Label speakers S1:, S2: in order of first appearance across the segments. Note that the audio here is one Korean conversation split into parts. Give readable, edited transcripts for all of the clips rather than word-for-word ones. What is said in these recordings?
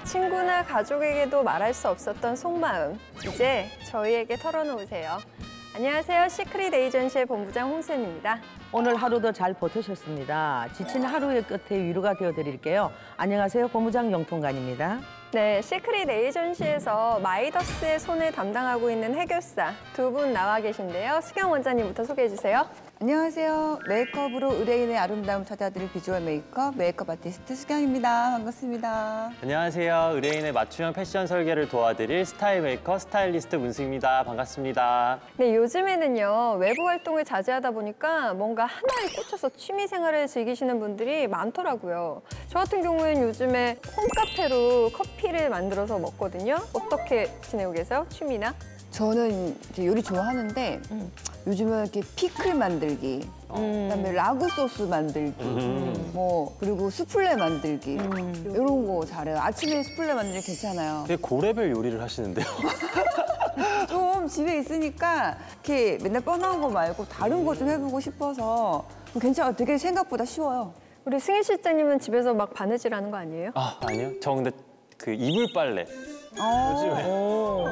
S1: 친구나 가족에게도 말할 수 없었던 속마음, 이제 저희에게 털어놓으세요. 안녕하세요. 시크릿 에이전시의 본부장 홍수연입니다.
S2: 오늘 하루도 잘 버티셨습니다. 지친 하루의 끝에 위로가 되어드릴게요. 안녕하세요. 본부장 영통관입니다.
S1: 네, 시크릿 에이전시에서 마이더스의 손을 담당하고 있는 해결사 두 분 나와 계신데요. 수경 원장님부터 소개해 주세요.
S3: 안녕하세요. 메이크업으로 의뢰인의 아름다움 찾아드릴 비주얼 메이크업 아티스트 수경입니다. 반갑습니다.
S4: 안녕하세요. 의뢰인의 맞춤형 패션 설계를 도와드릴 스타일 메이커 스타일리스트 문승입니다. 반갑습니다.
S1: 네, 요즘에는요. 외부 활동을 자제하다 보니까 뭔가 하나에 꽂혀서 취미 생활을 즐기시는 분들이 많더라고요. 저 같은 경우에는 요즘에 홈카페로 커피를 만들어서 먹거든요. 어떻게 지내고 계세요? 취미나?
S3: 저는 이제 요리 좋아하는데 요즘은 이렇게 피클 만들기, 그다음에 라구 소스 만들기, 뭐 그리고 수플레 만들기 이런 거 잘해요. 아침에 수플레 만들기 괜찮아요.
S4: 되게 고레벨 요리를 하시는데요.
S3: 좀 집에 있으니까 이렇게 맨날 뻔한 거 말고 다른 거 좀 해보고 싶어서 괜찮아요. 되게 생각보다 쉬워요.
S1: 우리 승희 실장님은 집에서 막 바느질하는 거 아니에요?
S4: 아니요. 저 근데 그 이불 빨래. 요즘에.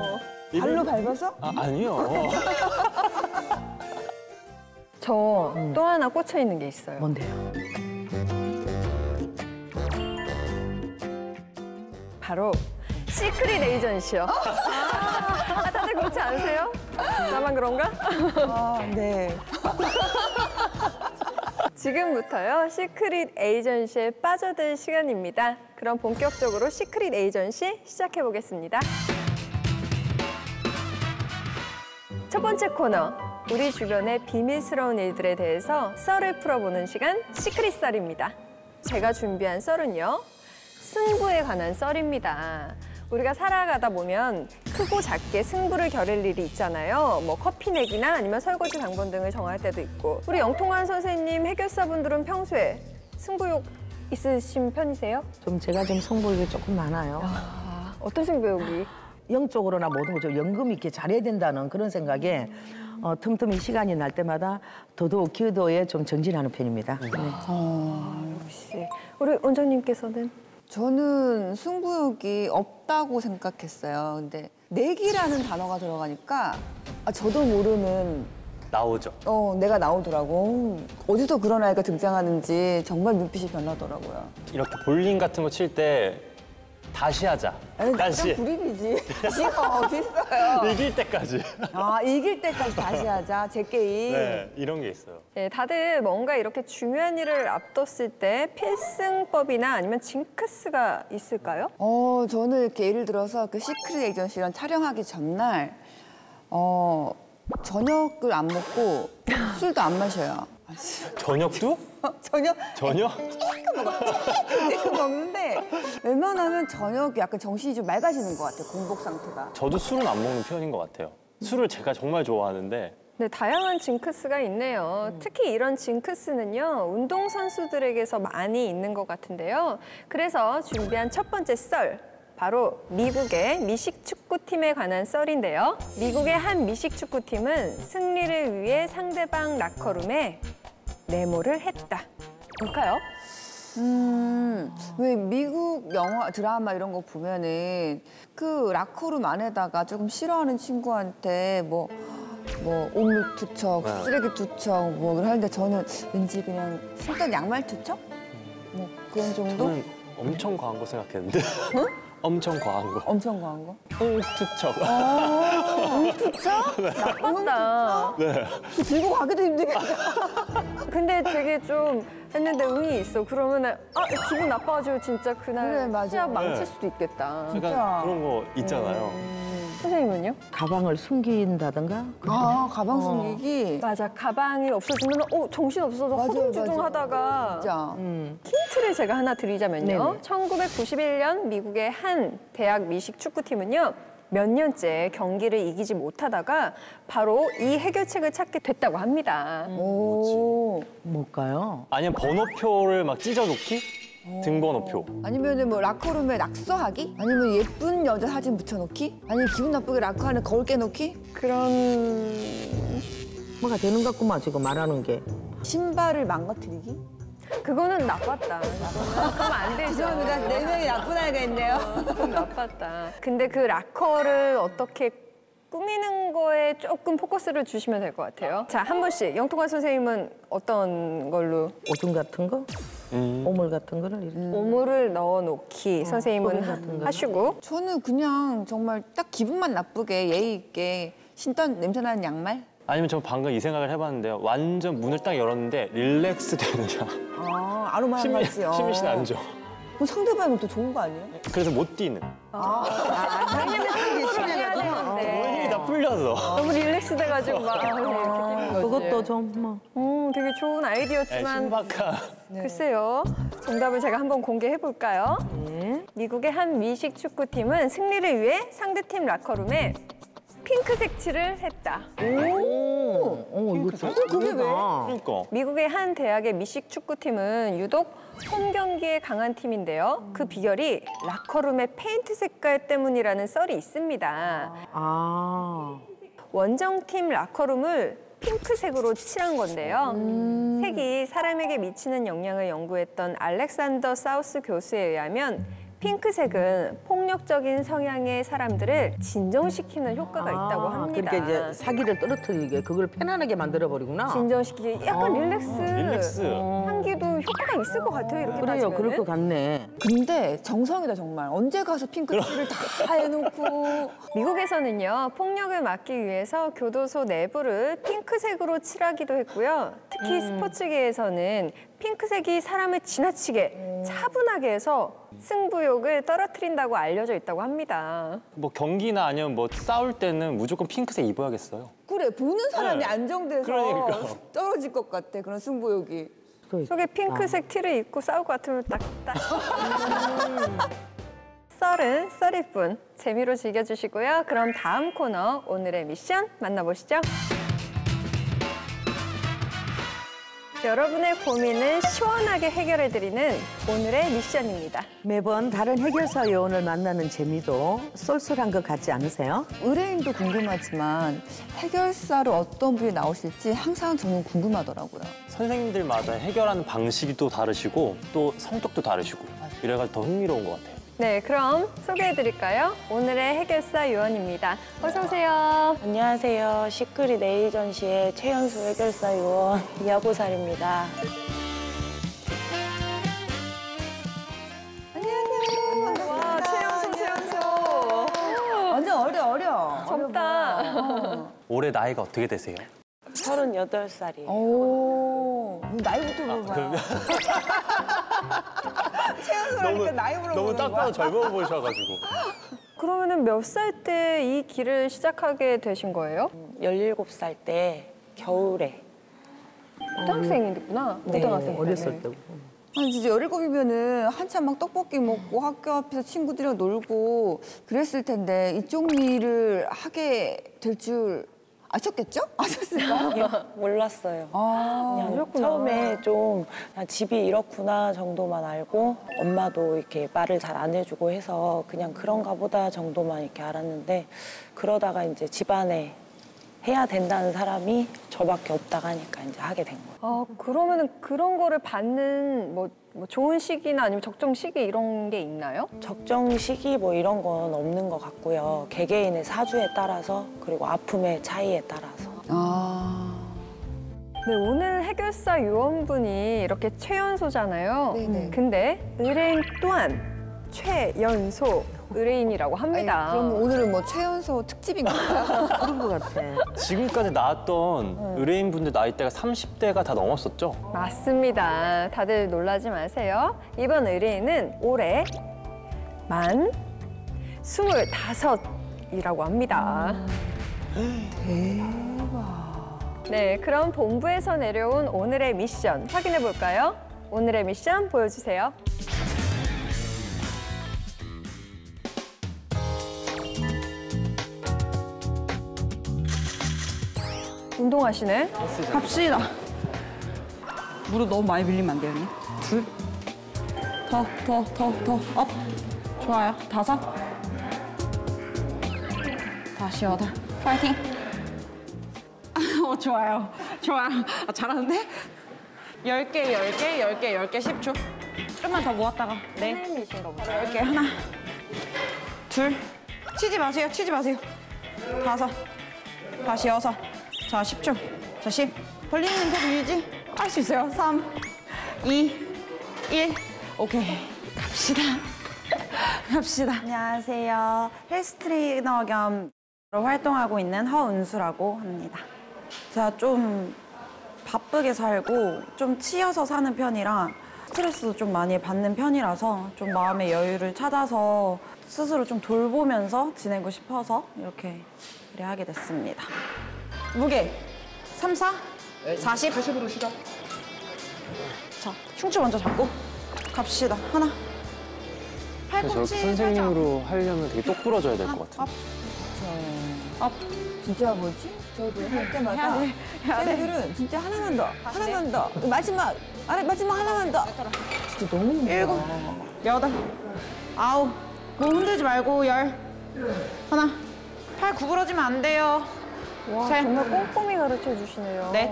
S3: 발로 밟아서?
S4: 아니요.
S1: 저 또 하나 꽂혀 있는 게 있어요.
S2: 뭔데요?
S1: 바로 시크릿 에이전시요. 다들 그렇지 않으세요? 나만 그런가?
S3: 네.
S1: 지금부터요, 시크릿 에이전시에 빠져들 시간입니다. 그럼 본격적으로 시크릿 에이전시 시작해보겠습니다. 첫 번째 코너, 우리 주변의 비밀스러운 일들에 대해서 썰을 풀어보는 시간, 시크릿 썰입니다. 제가 준비한 썰은요, 승부에 관한 썰입니다. 우리가 살아가다 보면 크고 작게 승부를 겨룰 일이 있잖아요. 뭐 커피 내기나 아니면 설거지 당번 등을 정할 때도 있고. 우리 영통관 선생님, 해결사분들은 평소에 승부욕 있으신 편이세요?
S2: 제가 좀 승부욕이 조금 많아요.
S1: 어떤 승부욕이?
S2: 영적으로나 모든 거 좀 연금 있게 잘해야 된다는 그런 생각에 틈틈이 시간이 날 때마다 더더욱 기도에 좀 정진하는 편입니다. 네.
S1: 역시. 우리 원장님께서는?
S3: 저는 승부욕이 없다고 생각했어요. 근데 내기라는 단어가 들어가니까 저도 모르는
S4: 나오죠.
S3: 내가 나오더라고. 어디서 그런 아이가 등장하는지 정말 눈빛이 변하더라고요.
S4: 이렇게 볼링 같은 거 칠 때 다시 하자. 다시.
S3: 그냥 불이기지. 지가 어딨어요.
S4: 이길 때까지.
S3: 이길 때까지 다시 하자. 제 게임.
S4: 네, 이런 게 있어요.
S1: 네, 다들 뭔가 이렇게 중요한 일을 앞뒀을 때 필승법이나 아니면 징크스가 있을까요?
S3: 저는 이렇게 예를 들어서 그 시크릿 에이전시랑 촬영하기 전날 저녁을 안 먹고 술도 안 마셔요.
S4: 저녁도?
S3: 저녁?
S4: 저녁?
S3: 조금 먹는데 웬만하면 저녁 약간 정신이 좀 맑아지는 것 같아요. 공복 상태가.
S4: 저도 술은 안 먹는 편인 것 같아요. 술을 제가 정말 좋아하는데
S1: 네, 다양한 징크스가 있네요. 특히 이런 징크스는요, 운동선수들에게서 많이 있는 것 같은데요. 그래서 준비한 첫 번째 썰, 바로 미국의 미식축구팀에 관한 썰인데요. 미국의 한 미식축구팀은 승리를 위해 상대방 라커룸에 네모를 했다. 뭘까요?
S3: 왜 미국 영화, 드라마 이런 거 보면은 그 라커룸 안에다가 조금 싫어하는 친구한테 뭐 옷물 투척, 쓰레기 투척 뭐 하는데 저는 왠지 그냥 신던 양말 투척? 뭐 그런 정도?
S4: 저는 엄청 과한 거 생각했는데.
S3: 응?
S4: 엄청 과한 거.
S3: 엄청 과한 거?
S4: 투척.
S3: 투척?
S1: 나빴다.
S4: 네.
S3: 들고 가기도 힘들겠다.
S1: 근데 되게 좀 했는데 응이 있어. 그러면은 기분 나빠가지고 진짜 그날
S3: 그래, 맞아.
S1: 시합 망칠
S4: 네.
S1: 수도 있겠다.
S4: 약간 그런 거 있잖아요.
S1: 선생님은요?
S2: 가방을 숨긴다든가?
S3: 가방 숨기기.
S1: 맞아, 가방이 없어지면 정신 없어서
S3: 맞아요,
S1: 허둥지둥하다가
S3: 진짜.
S1: 힌트를 제가 하나 드리자면요.
S2: 네네.
S1: 1991년 미국의 한 대학 미식 축구팀은요. 몇 년째 경기를 이기지 못하다가 바로 이 해결책을 찾게 됐다고 합니다.
S3: 오.
S2: 뭘까요?
S4: 아니면 번호표를 막 찢어놓기? 등번호표.
S3: 아니면은 뭐 라커룸에 낙서하기? 아니면 예쁜 여자 사진 붙여놓기? 아니면 기분 나쁘게 라커 안에 거울 깨놓기?
S1: 그런
S2: 뭐가 되는 것 같구만 지금 말하는 게.
S3: 신발을 망가뜨리기?
S1: 그거는 나빴다. 그러면 안 되죠.
S3: 죄송합니다. 4명이 나쁜 아이가 있네요.
S1: 좀 나빴다. 근데 그 락커를 어떻게 꾸미는 거에 조금 포커스를 주시면 될 것 같아요. 자, 한 분씩. 영통관 선생님은 어떤 걸로?
S2: 오줌 같은 거, 오물 같은 거를 이렇게.
S1: 오물을 넣어놓기 선생님은
S2: 소금 같은 거.
S1: 하시고.
S3: 저는 그냥 정말 딱 기분만 나쁘게 예의 있게 신던 냄새나는 양말?
S4: 아니면 저 방금 이 생각을 해봤는데요. 완전 문을 딱 열었는데 릴렉스 되느냐.
S3: 아로마 향까지요.
S4: 심민 씨는 안 줘.
S3: 그럼 상대방은 또 좋은 거 아니에요?
S4: 그래서 못 뛰는.
S1: 왜냐면 승부를 해야 되는데.
S4: 힘이 다 풀려서.
S1: 너무 릴렉스 돼가지고 막 이렇게 뛰는 거지.
S2: 그것도 좀 뭐.
S1: 되게 좋은 아이디어지만
S4: 신박한.
S1: 글쎄요. 정답을 제가 한번 공개해 볼까요? 미국의 한 미식 축구팀은 승리를 위해 상대팀 라커룸에 핑크색 칠을 했다.
S2: 이거 좀
S3: 그게 왜?
S4: 그러니까.
S1: 미국의 한 대학의 미식 축구팀은 유독 홈 경기에 강한 팀인데요. 그 비결이 라커룸의 페인트 색깔 때문이라는 썰이 있습니다.
S2: 아.
S1: 원정팀 라커룸을 핑크색으로 칠한 건데요. 색이 사람에게 미치는 영향을 연구했던 알렉산더 사우스 교수에 의하면 핑크색은 폭력적인 성향의 사람들을 진정시키는 효과가 있다고 합니다.
S2: 그러니까 이제 사기를 떨어뜨리게 그걸 편안하게 만들어 버리구나.
S1: 진정시키기 약간
S4: 릴렉스.
S1: 향기도 효과가 있을 것 같아요. 이렇게
S2: 그래요,
S1: 따지면은.
S2: 그럴 것 같네.
S3: 근데 정성이다 정말. 언제 가서 핑크칠을 다 해놓고.
S1: 미국에서는요, 폭력을 막기 위해서 교도소 내부를 핑크색으로 칠하기도 했고요. 특히 스포츠계에서는 핑크색이 사람을 지나치게 차분하게 해서 승부욕을 떨어뜨린다고 알려져 있다고 합니다.
S4: 뭐 경기나 아니면 뭐 싸울 때는 무조건 핑크색 입어야겠어요.
S3: 그래 보는 사람이
S4: 네.
S3: 안정돼서
S4: 그러니까.
S3: 떨어질 것 같아. 그런 승부욕이.
S1: 속에 핑크색 티를 입고 싸울 것 같으면 딱딱. 썰은 썰일 뿐. 재미로 즐겨주시고요. 그럼 다음 코너 오늘의 미션 만나보시죠. 여러분의 고민을 시원하게 해결해드리는 오늘의 미션입니다.
S2: 매번 다른 해결사 요원을 만나는 재미도 쏠쏠한 것 같지 않으세요?
S3: 의뢰인도 궁금하지만 해결사로 어떤 분이 나오실지 항상 저는 궁금하더라고요.
S4: 선생님들마다 해결하는 방식이 또 다르시고 또 성격도 다르시고 이래가지고 더 흥미로운 것 같아요.
S1: 네, 그럼 소개해드릴까요? 오늘의 해결사 요원입니다. 어서 오세요.
S5: 안녕하세요. 시크릿 에이전시의 최연소 해결사 요원 이하고살입니다.
S1: 와, 최연소.
S3: 완전 어려.
S1: 젊다.
S4: 올해 나이가 어떻게 되세요?
S5: 38살이에요.
S3: 오, 나이부터 물어봐요. 채연소라니까 나이 물어보는
S4: 너무 딱 봐도 젊어 보이셔가지고.
S1: 그러면은 몇 살 때 이 길을 시작하게 되신 거예요?
S5: 17살 때 겨울에
S1: 고등학생이구나.
S5: 네,
S1: 고등학생.
S2: 어렸을 때고.
S3: 아니 진짜 17이면은 한참 막 떡볶이 먹고 학교 앞에서 친구들이랑 놀고 그랬을 텐데 이쪽 일을 하게 될 줄 아셨겠죠? 아셨을까?
S5: 몰랐어요.
S3: 아,
S5: 그냥 처음에 좀 그냥 집이 이렇구나 정도만 알고 엄마도 이렇게 말을 잘 안 해주고 해서 그냥 그런가 보다 정도만 이렇게 알았는데 그러다가 이제 집안에 해야 된다는 사람이 저밖에 없다고 하니까 이제 하게 된 거예요.
S1: 아, 그러면은 그런 거를 받는 뭐 좋은 시기나 아니면 적정 시기 이런 게 있나요?
S5: 적정 시기 뭐 이런 건 없는 것 같고요. 개개인의 사주에 따라서 그리고 아픔의 차이에 따라서.
S1: 네, 오늘 해결사 요원분이 이렇게 최연소잖아요.
S3: 네네.
S1: 근데 의뢰인 또한 최연소 의뢰인이라고 합니다.
S3: 그럼 오늘은 뭐 최연소 특집인가요?
S2: 그런 것 같아.
S4: 지금까지 나왔던 의뢰인분들 나이대가 30대가 다 넘었었죠?
S1: 맞습니다. 다들 놀라지 마세요. 이번 의뢰인은 올해 만 25이라고 합니다.
S3: 대박.
S1: 네, 그럼 본부에서 내려온 오늘의 미션 확인해 볼까요? 오늘의 미션 보여주세요. 운동하시네?
S6: 갑시다. 무릎 너무 많이 밀리면 안 돼요, 언니. 둘. 더. 업. 좋아요. 5. 다시 8. 파이팅. 좋아요. 아, 잘하는데? 10개, 10개, 10개, 10개, 10초. 좀만 더 모았다가. 네.
S1: 선생님이신가 보다.
S6: 10개. 하나, 둘. 치지 마세요, 치지 마세요. 5. 다시 6. 자, 10초. 자, 10. 벌리는 계속 유지. 할 수 있어요. 3, 2, 1. 오케이. 갑시다. 갑시다. 안녕하세요. 헬스 트레이너 겸 활동하고 있는 허은수라고 합니다. 제가 좀 바쁘게 살고 좀 치여서 사는 편이라 스트레스도 좀 많이 받는 편이라서 좀 마음의 여유를 찾아서 스스로 좀 돌보면서 지내고 싶어서 이렇게 의뢰하게 됐습니다. 무게 3, 4, 40.
S7: 40으로 시작.
S6: 자, 흉추 먼저 잡고 갑시다. 하나.
S4: 저렇게
S6: 팔꿈치
S4: 선생님으로 하려면 되게 똑 부러져야 될 것 같아요.
S6: 업.
S3: 진짜 뭐지? 저도 할 때마다
S6: 해야 돼.
S3: 쌤들은 진짜 하나만 더, 하나만 더. 마지막, 마지막 하나만 더. 진짜 너무 힘들어.
S6: 7, 8, 9. 몸 흔들지 말고 10. 하나. 팔 구부러지면 안 돼요.
S1: 와,
S6: 셋.
S1: 정말 꼼꼼히 가르쳐 주시네요.
S6: 넷.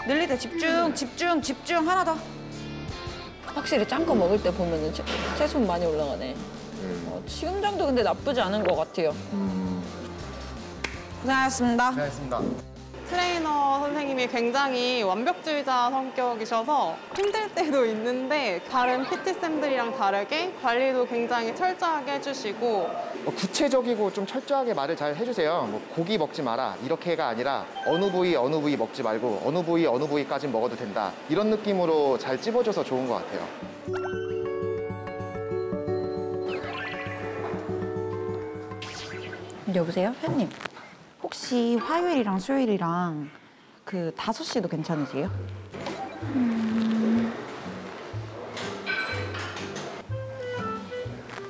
S6: 늘릴 때 집중, 집중, 집중. 하나 더.
S8: 확실히 짠 거 먹을 때 보면은 체중 많이 올라가네. 지금장도 근데 나쁘지 않은 것 같아요.
S6: 고생하셨습니다.
S7: 잘했습니다.
S9: 트레이너 선생님이 굉장히 완벽주의자 성격이셔서 힘들 때도 있는데 다른 PT쌤들이랑 다르게 관리도 굉장히 철저하게 해주시고
S7: 구체적이고 좀 철저하게 말을 잘 해주세요. 뭐 고기 먹지 마라 이렇게가 아니라 어느 부위 먹지 말고 어느 부위까진 먹어도 된다. 이런 느낌으로 잘 찝어줘서 좋은 것 같아요.
S10: 여보세요? 회원님, 혹시 화요일이랑 수요일이랑 그 5시도 괜찮으세요?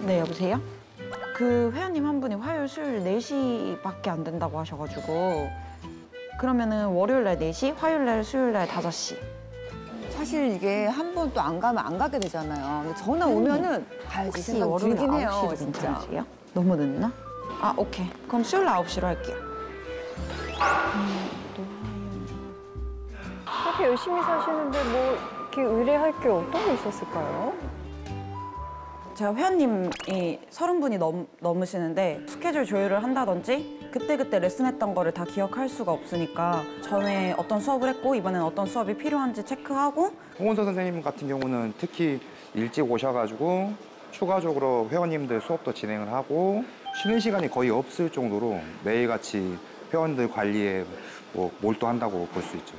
S10: 네, 여보세요? 그 회원님 한 분이 화요일, 수요일 4시밖에 안 된다고 하셔가지고 그러면은 월요일 날 4시, 화요일 날, 수요일 날 5시.
S3: 사실 이게 한 번 또 안 가면 안 가게 되잖아요. 근데 전화 오면은 가야지
S10: 혹시
S3: 생각
S10: 월요일
S3: 들긴 해요,
S10: 9시도
S3: 진짜.
S10: 괜찮으세요? 너무 늦나? 아, 오케이. 그럼 수요일 9시로 할게요.
S1: 그렇게 열심히 사시는데 뭐 이렇게 의뢰할 게 어떤 게 있었을까요?
S10: 제가 회원님이 30분이 넘으시는데 스케줄 조율을 한다든지 그때그때 레슨했던 거를 다 기억할 수가 없으니까 전에 어떤 수업을 했고 이번엔 어떤 수업이 필요한지 체크하고
S11: 홍은서 선생님 같은 경우는 특히 일찍 오셔가지고 추가적으로 회원님들 수업도 진행을 하고 쉬는 시간이 거의 없을 정도로 매일같이 회원들 관리에 뭐 몰두한다고 볼 수 있죠.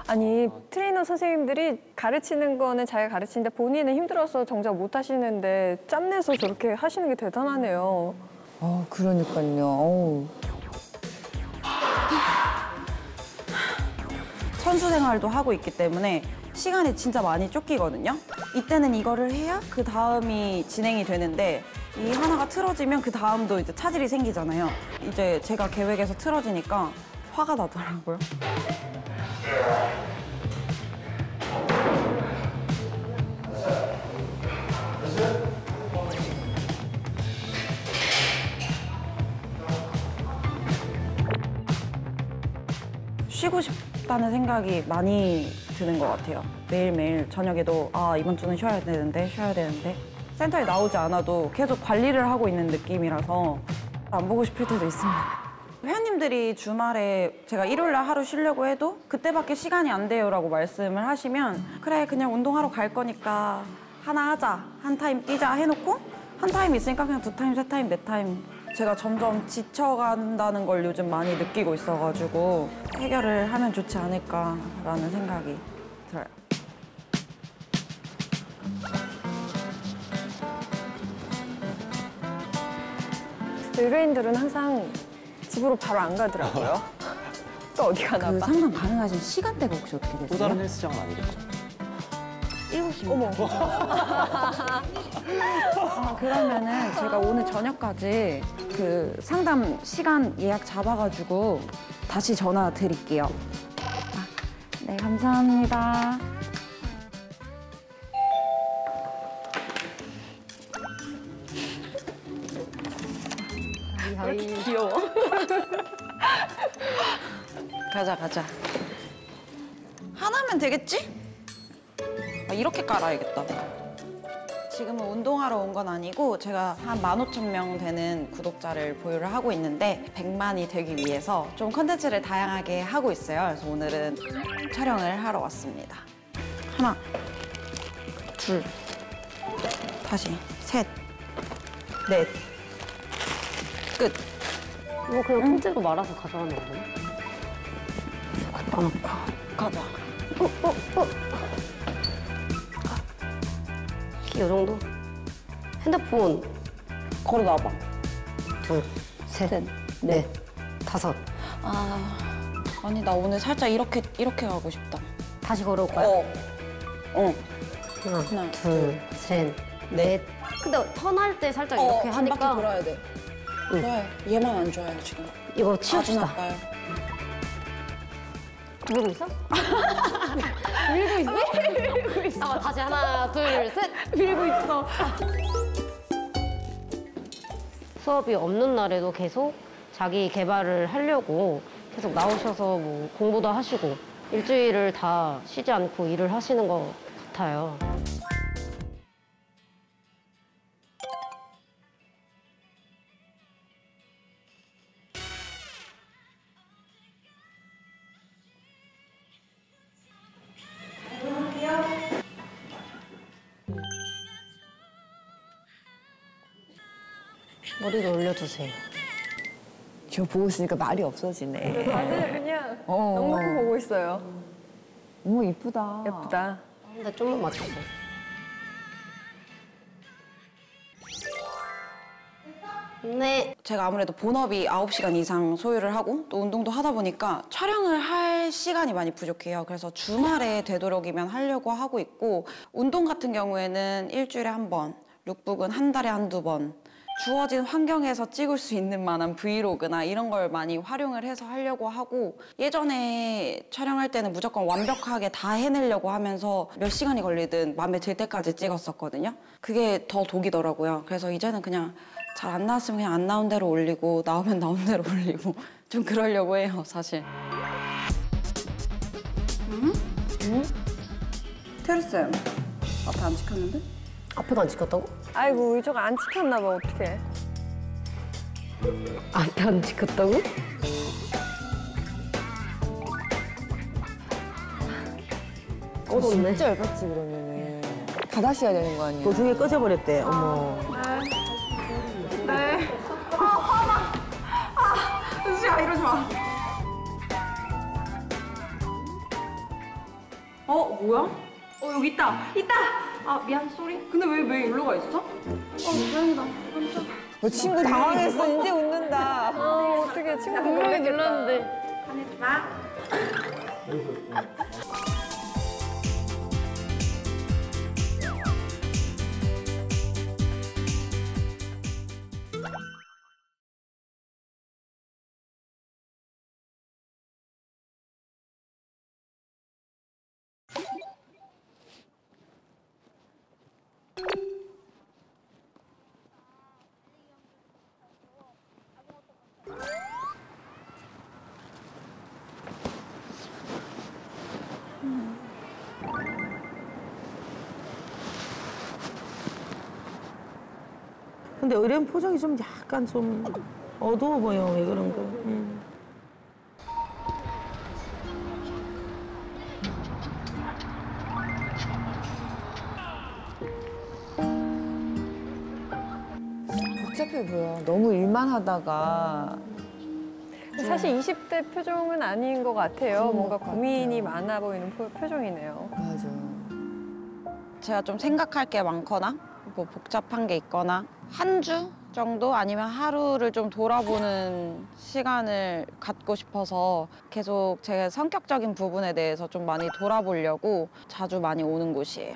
S1: 아니, 트레이너 선생님들이 가르치는 거는 잘 가르치는데 본인은 힘들어서 정작 못 하시는데 짬내서 저렇게 하시는 게 대단하네요.
S3: 그러니까요. 어우.
S10: 선수 생활도 하고 있기 때문에 시간이 진짜 많이 쫓기거든요. 이때는 이거를 해야 그 다음이 진행이 되는데 이 하나가 틀어지면 그 다음도 이제 차질이 생기잖아요. 이제 제가 계획에서 틀어지니까 화가 나더라고요. 쉬고 싶다는 생각이 많이 드는 것 같아요. 매일매일 저녁에도 이번 주는 쉬어야 되는데 센터에 나오지 않아도 계속 관리를 하고 있는 느낌이라서 안 보고 싶을 때도 있습니다. 회원님들이 주말에 제가 일요일 날 하루 쉬려고 해도 그때밖에 시간이 안 돼요라고 말씀을 하시면 그래 그냥 운동하러 갈 거니까 하나 하자, 한 타임 뛰자 해놓고 한 타임 있으니까 그냥 2타임, 3타임, 4타임 제가 점점 지쳐간다는 걸 요즘 많이 느끼고 있어가지고 해결을 하면 좋지 않을까라는 생각이 들어요.
S1: 의뢰인들은 항상 집으로 바로 안 가더라고요. 또 어디 가나
S10: 그
S1: 봐.
S10: 상담 가능하신 시간대가 혹시 어떻게 되세요?
S4: 또 다른 헬스장은 아니겠죠?
S10: 7시.
S1: 어머.
S10: 그러면은 제가 오늘 저녁까지 그 상담 시간 예약 잡아가지고 다시 전화 드릴게요. 네, 감사합니다.
S1: 귀여워.
S10: 가자, 가자. 하나면 되겠지? 아, 이렇게 깔아야겠다. 지금은 운동하러 온 건 아니고 제가 한 15,000명 되는 구독자를 보유를 하고 있는데 100만이 되기 위해서 좀 컨텐츠를 다양하게 하고 있어요. 그래서 오늘은 촬영을 하러 왔습니다. 하나, 둘, 다시, 셋, 넷, 끝.
S12: 이거 그냥 통째로 말아서 가져가면 안 되나? 갖다 놓고.
S10: 가자.
S12: 이 정도? 핸드폰
S10: 걸어 놔봐.
S12: 둘, 셋, 넷, 다섯.
S10: 아니 나 오늘 살짝 이렇게 가고 싶다.
S12: 다시 걸어올까요?
S10: 하나,
S12: 둘, 셋, 넷. 근데 턴할 때 살짝 이렇게
S10: 한 바퀴
S12: 하니까
S10: 돌아야 돼. 좋아요. 얘만 안 좋아요 지금.
S12: 이거
S10: 아주
S12: 치웁시다.
S10: 나빠요.
S12: 밀고 있어? 밀고 있어? 밀고 있어. 다시 하나, 둘, 셋. 밀고 있어. 수업이 없는 날에도 계속 자기 개발을 하려고 계속 나오셔서 뭐 공부도 하시고 일주일을 다 쉬지 않고 일을 하시는 것 같아요. 머리도 올려주세요.
S3: 저 보고 있으니까 말이 없어지네.
S1: 다들 그냥 넉넉히 보고 있어요.
S3: 너무 이쁘다.
S1: 예쁘다.
S12: 근데 좀만 맞춰서. 네.
S10: 제가 아무래도 본업이 9시간 이상 소요를 하고 또 운동도 하다 보니까 촬영을 할 시간이 많이 부족해요. 그래서 주말에 되도록이면 하려고 하고 있고 운동 같은 경우에는 일주일에 한 번, 룩북은 한 달에 한두 번 주어진 환경에서 찍을 수 있는 만한 브이로그나 이런 걸 많이 활용을 해서 하려고 하고 예전에 촬영할 때는 무조건 완벽하게 다 해내려고 하면서 몇 시간이 걸리든 마음에 들 때까지 찍었었거든요. 그게 더 독이더라고요. 그래서 이제는 그냥 잘 안 나왔으면 그냥 안 나온 대로 올리고 나오면 나온 대로 올리고 좀 그러려고 해요, 사실. 테르쌤, 앞에 안 찍혔는데?
S12: 앞에가 안 찍혔다고?
S1: 아이고 의조가 안 지켰나 봐. 어떡해.
S12: 앞에 안 찍혔다고? 꺼졌네.
S3: 진짜 열받지 그러면은. 다 다시 해야 되는 거 아니에요?
S2: 도중에 꺼져버렸대. 어머.
S6: 네. 화나. 은수야, 이러지 마. 뭐야? 여기 있다. 미안, 쏘리. 근데 왜 일로 가 있어? 다행이다. 깜짝.
S3: 너 친구 당황했어. 이제 웃는다.
S1: 어떻게 친구
S12: 분명히 눌렀는데.
S6: 화내지 마.
S2: 근데 의뢰인 표정이 좀 약간 좀 어두워 보여. 왜 그런 거.
S3: 복잡해 보여. 너무 일만 하다가.
S1: 사실 20대 표정은 아닌 것 같아요. 뭔가 고민이 많아 보이는 표정이네요.
S3: 맞아.
S10: 제가 좀 생각할 게 많거나 뭐 복잡한 게 있거나 한 주 정도 아니면 하루를 좀 돌아보는 시간을 갖고 싶어서 계속 제 성격적인 부분에 대해서 좀 많이 돌아보려고 자주 많이 오는 곳이에요.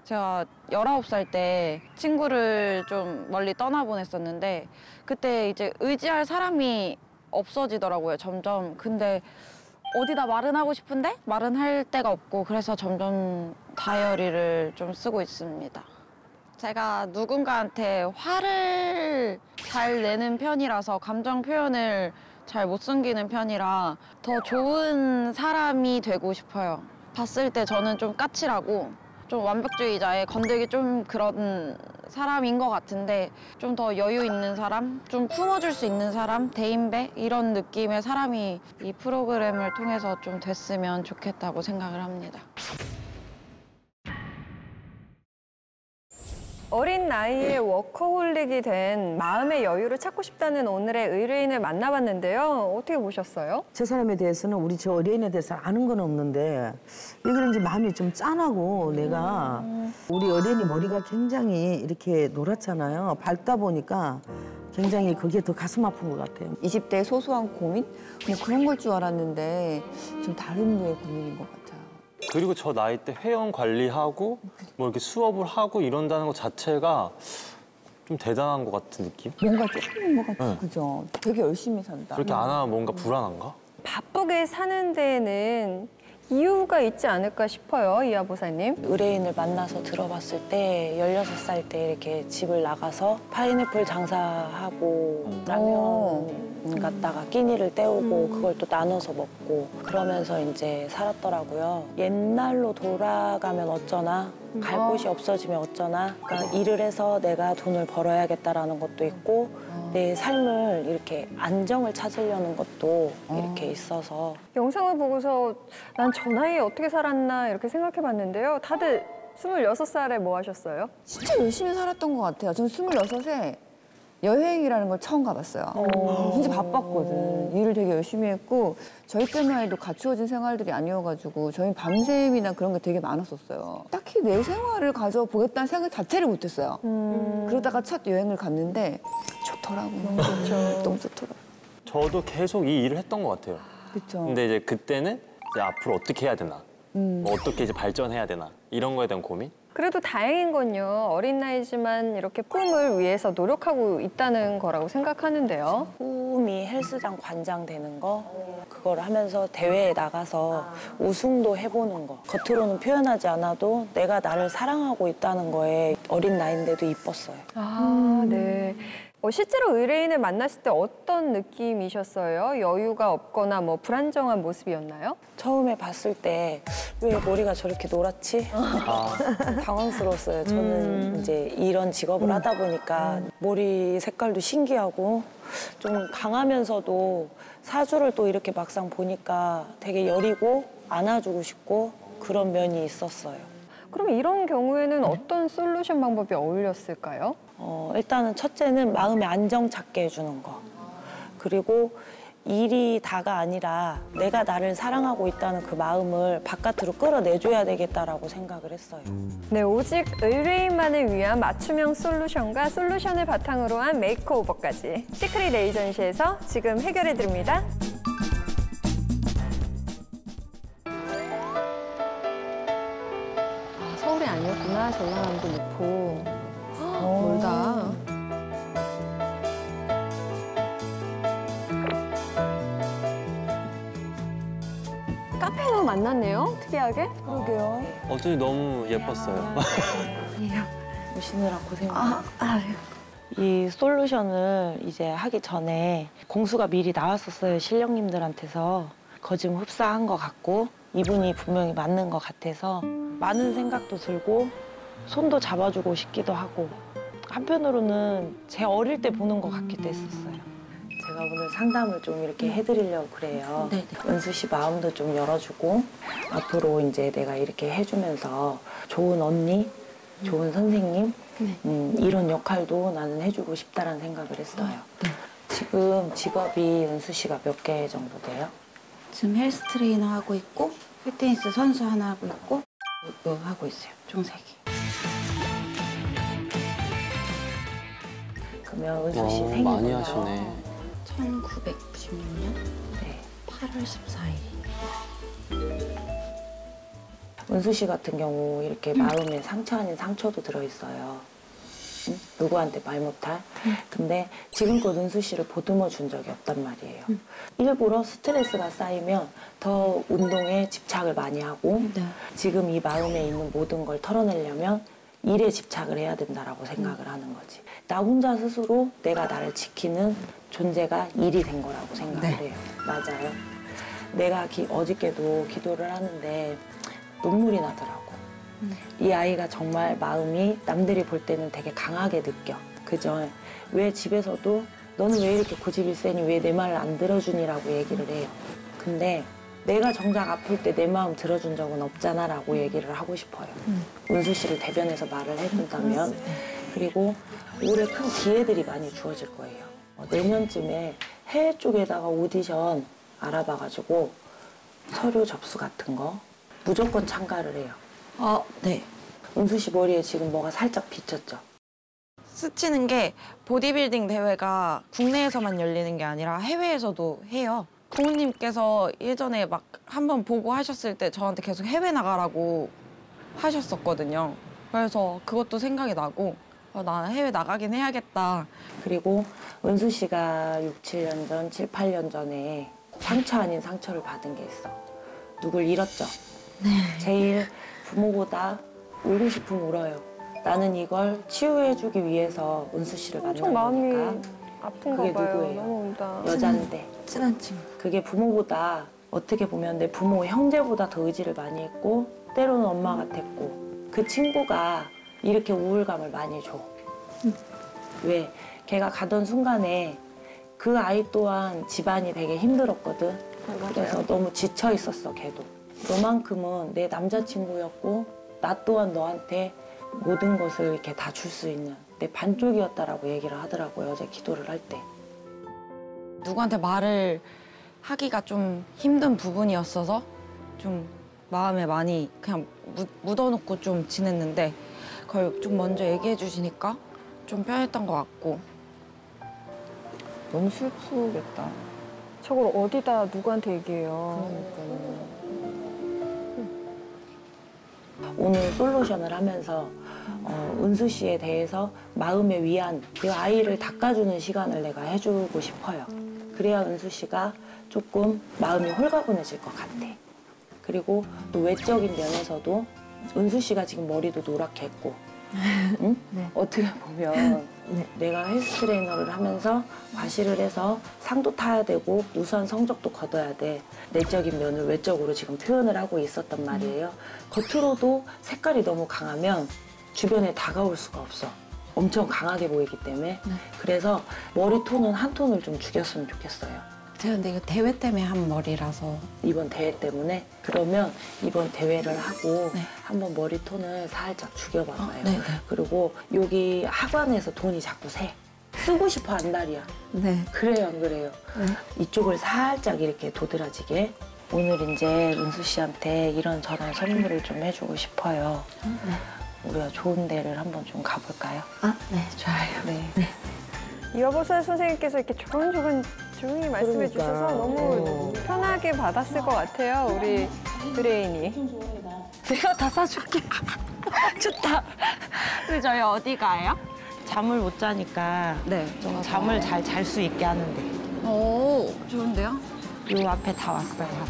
S10: 제가 19살 때 친구를 좀 멀리 떠나보냈었는데 그때 이제 의지할 사람이 없어지더라고요, 점점. 근데 어디다 말은 하고 싶은데 말은 할 데가 없고 그래서 점점 다이어리를 좀 쓰고 있습니다. 제가 누군가한테 화를 잘 내는 편이라서 감정 표현을 잘 못 숨기는 편이라 더 좋은 사람이 되고 싶어요. 봤을 때 저는 좀 까칠하고 좀 완벽주의자에 건들기 좀 그런 사람인 것 같은데 좀 더 여유 있는 사람, 좀 품어줄 수 있는 사람, 대인배 이런 느낌의 사람이 이 프로그램을 통해서 좀 됐으면 좋겠다고 생각을 합니다.
S1: 어린 나이에 워커홀릭이 된 마음의 여유를 찾고 싶다는 오늘의 의뢰인을 만나봤는데요. 어떻게 보셨어요?
S2: 저 사람에 대해서는 우리 저 의뢰인에 대해서 아는 건 없는데 왜 그런지 마음이 좀 짠하고 내가 우리 의뢰인이 머리가 굉장히 이렇게 노랗잖아요. 밝다 보니까 굉장히 그게 더 가슴 아픈 것 같아요.
S3: 20대의 소소한 고민? 그냥 그런 걸 줄 알았는데 좀 다른 류의 고민인 것 같아요.
S4: 그리고 저 나이 때 회원 관리하고 뭐 이렇게 수업을 하고 이런다는 것 자체가 좀 대단한 것 같은 느낌?
S3: 뭔가 조금인 것 같아요. 그죠? 되게 열심히 산다.
S4: 그렇게 안 하면 뭔가 불안한가?
S1: 바쁘게 사는 데에는 이유가 있지 않을까 싶어요, 이하보사님.
S5: 의뢰인을 만나서 들어봤을 때 16살 때 이렇게 집을 나가서 파인애플 장사하고 라면 갖다가 끼니를 때우고 그걸 또 나눠서 먹고 그러면서 이제 살았더라고요. 옛날로 돌아가면 어쩌나 갈 곳이 없어지면 어쩌나 그러니까 일을 해서 내가 돈을 벌어야겠다라는 것도 있고 내 삶을 이렇게 안정을 찾으려는 것도 이렇게 있어서
S1: 영상을 보고서 난 저 나이에 어떻게 살았나 이렇게 생각해봤는데요. 다들 26살에 뭐 하셨어요?
S3: 진짜 열심히 살았던 것 같아요. 저는 26에 여행이라는 걸 처음 가봤어요. 진짜 바빴거든. 일을 되게 열심히 했고 저희 때만 해도 갖추어진 생활들이 아니어가지고 저희 밤샘이나 그런 게 되게 많았었어요. 딱히 내 생활을 가져보겠다는 생각 자체를 못했어요. 그러다가 첫 여행을 갔는데 좋더라고요. 너무 좋죠. 너무 좋더라고요.
S4: 저도 계속 이 일을 했던 것 같아요.
S3: 그렇죠.
S4: 근데 이제 그때는 이제 앞으로 어떻게 해야 되나, 뭐 어떻게 이제 발전해야 되나 이런 거에 대한 고민?
S1: 그래도 다행인 건요. 어린 나이지만 이렇게 꿈을 위해서 노력하고 있다는 거라고 생각하는데요.
S5: 꿈이 헬스장 관장 되는 거 그걸 하면서 대회에 나가서 우승도 해보는 거 겉으로는 표현하지 않아도 내가 나를 사랑하고 있다는 거에 어린 나이인데도 이뻤어요.
S1: 아, 네. 실제로 의뢰인을 만났을 때 어떤 느낌이셨어요? 여유가 없거나 뭐 불안정한 모습이었나요?
S5: 처음에 봤을 때 왜 머리가 저렇게 노랗지? 당황스러웠어요. 저는 이제 이런 직업을 하다 보니까 머리 색깔도 신기하고 좀 강하면서도 사주를 또 이렇게 막상 보니까 되게 여리고 안아주고 싶고 그런 면이 있었어요.
S1: 그럼 이런 경우에는 어떤 솔루션 방법이 어울렸을까요?
S5: 일단은 첫째는 마음의 안정 찾게 해주는 거. 그리고 일이 다가 아니라 내가 나를 사랑하고 있다는 그 마음을 바깥으로 끌어내줘야 되겠다라고 생각을 했어요.
S1: 네, 오직 의뢰인만을 위한 맞춤형 솔루션과 솔루션을 바탕으로 한 메이크오버까지 시크릿 에이전시에서 지금 해결해드립니다. 아, 서울이 아니었구나. 전라남도 목포. 멀다. 카페에서 만났네요, 특이하게.
S3: 그러게요.
S4: 어쩐지 너무 예뻤어요.
S5: 오시느라 고생 많으셨어요. 이 솔루션을 이제 하기 전에 공수가 미리 나왔었어요, 실령님들한테서. 거짐 흡사한 것 같고 이분이 분명히 맞는 것 같아서 많은 생각도 들고 손도 잡아주고 싶기도 하고 한편으로는 제 어릴 때 보는 것 같기도 했었어요. 제가 오늘 상담을 좀 이렇게 해드리려고 그래요. 은수 씨 마음도 좀 열어주고 앞으로 이제 내가 이렇게 해주면서 좋은 언니, 좋은 선생님 이런 역할도 나는 해주고 싶다라는 생각을 했어요. 지금 직업이 은수 씨가 몇 개 정도 돼요?
S13: 지금 헬스 트레이너 하고 있고 피트니스 선수 하나 하고 있고 이거 하고 있어요. 총 3개.
S5: 그러면 은수 씨 생일이
S4: 많이 하시네.
S13: 1996년 8월 14일.
S5: 은수 씨 같은 경우 이렇게 마음에 상처 아닌 상처도 들어있어요. 응? 누구한테 말 못할. 근데 지금껏 은수 씨를 보듬어 준 적이 없단 말이에요. 일부러 스트레스가 쌓이면 더 운동에 집착을 많이 하고 지금 이 마음에 있는 모든 걸 털어내려면 일에 집착을 해야 된다라고 생각을 하는 거지. 나 혼자 스스로 내가 나를 지키는 존재가 일이 된 거라고 생각을 해요. 맞아요. 내가 어저께도 기도를 하는데 눈물이 나더라고. 이 아이가 정말 마음이 남들이 볼 때는 되게 강하게 느껴. 그죠? 왜 집에서도 너는 왜 이렇게 고집이 세니? 왜 내 말을 안 들어주니라고 얘기를 해요. 근데 내가 정작 아플 때 내 마음 들어준 적은 없잖아 라고 얘기를 하고 싶어요. 은수 씨를 대변해서 말을 해준다면. 그리고 올해 큰 기회들이 많이 주어질 거예요. 내년쯤에 해외 쪽에다가 오디션 알아봐가지고 서류 접수 같은 거 무조건 참가를 해요.
S10: 네.
S5: 은수 씨 머리에 지금 뭐가 살짝 비쳤죠?
S10: 스치는 게 보디빌딩 대회가 국내에서만 열리는 게 아니라 해외에서도 해요. 부모님께서 예전에 막 한번 보고 하셨을 때 저한테 계속 해외 나가라고 하셨었거든요. 그래서 그것도 생각이 나고 나 해외 나가긴 해야겠다.
S5: 그리고 은수 씨가 6, 7년 전, 7, 8년 전에 상처 아닌 상처를 받은 게 있어. 누굴 잃었죠?
S10: 네.
S5: 제일 부모보다 울고 싶으면 울어요. 나는 이걸 치유해주기 위해서 은수 씨를 만난
S1: 엄청 마음이
S5: 거니까.
S1: 아픈가
S5: 그게
S1: 봐요.
S5: 누구예요?
S1: 너무 운다.
S5: 여잔데.
S10: 친한 친구.
S5: 그게 부모보다 어떻게 보면 내 부모 형제보다 더 의지를 많이 했고 때로는 엄마 같았고 그 친구가 이렇게 우울감을 많이 줘. 왜? 걔가 가던 순간에 그 아이 또한 집안이 되게 힘들었거든. 그래서 너무 지쳐 있었어, 걔도. 너만큼은 내 남자친구였고 나 또한 너한테 모든 것을 이렇게 다 줄 수 있는 내 반쪽이었다라고 얘기를 하더라고요, 어제 기도를 할 때.
S10: 누구한테 말을 하기가 좀 힘든 부분이었어서 좀 마음에 많이 그냥 묻어놓고 좀 지냈는데 그걸 좀 먼저 얘기해 주시니까 좀 편했던 것 같고.
S3: 너무 슬프겠다.
S1: 저걸 어디다 누구한테 얘기해요.
S5: 오늘 솔루션을 하면서 은수 씨에 대해서 마음의 위안, 그 아이를 닦아주는 시간을 내가 해주고 싶어요. 그래야 은수 씨가 조금 마음이 홀가분해질 것 같아. 그리고 또 외적인 면에서도 은수 씨가 지금 머리도 노랗게 했고 응?
S10: 네.
S5: 어떻게 보면 내가 헬스 트레이너를 하면서 과시를 해서 상도 타야 되고 우수한 성적도 거둬야 돼. 내적인 면을 외적으로 지금 표현을 하고 있었단 말이에요. 겉으로도 색깔이 너무 강하면 주변에 다가올 수가 없어. 엄청 강하게 보이기 때문에. 그래서 머리 톤은 한 톤을 좀 죽였으면 좋겠어요.
S13: 제가 근데 이거 대회 때문에 한 머리라서.
S5: 이번 대회 때문에. 그러면 이번 대회를 하고
S13: 네.
S5: 한번 머리 톤을 살짝 죽여봐봐요.
S13: 네.
S5: 그리고 여기 하관에서 돈이 자꾸 새. 쓰고 싶어 한달이야.
S13: 네.
S5: 그래요, 안 그래요? 이쪽을 살짝 이렇게 도드라지게. 오늘 이제 은수 씨한테 이런저런 선물을 좀 해주고 싶어요. 우리가 좋은 데를 한번 좀 가볼까요?
S13: 네, 좋아요.
S5: 네.
S1: 이화보살 선생님께서 이렇게 조용히 말씀해 주셔서 너무 편하게 받았을 것 같아요, 우리 드레인이.
S10: 내가 다 사줄게. 좋다. 그럼 저희 어디 가요?
S5: 잠을 못 자니까
S10: 네.
S5: 좀 잠을 잘 잘 수 있게 하는데.
S10: 오, 좋은데요?
S5: 요 앞에 다 왔어요.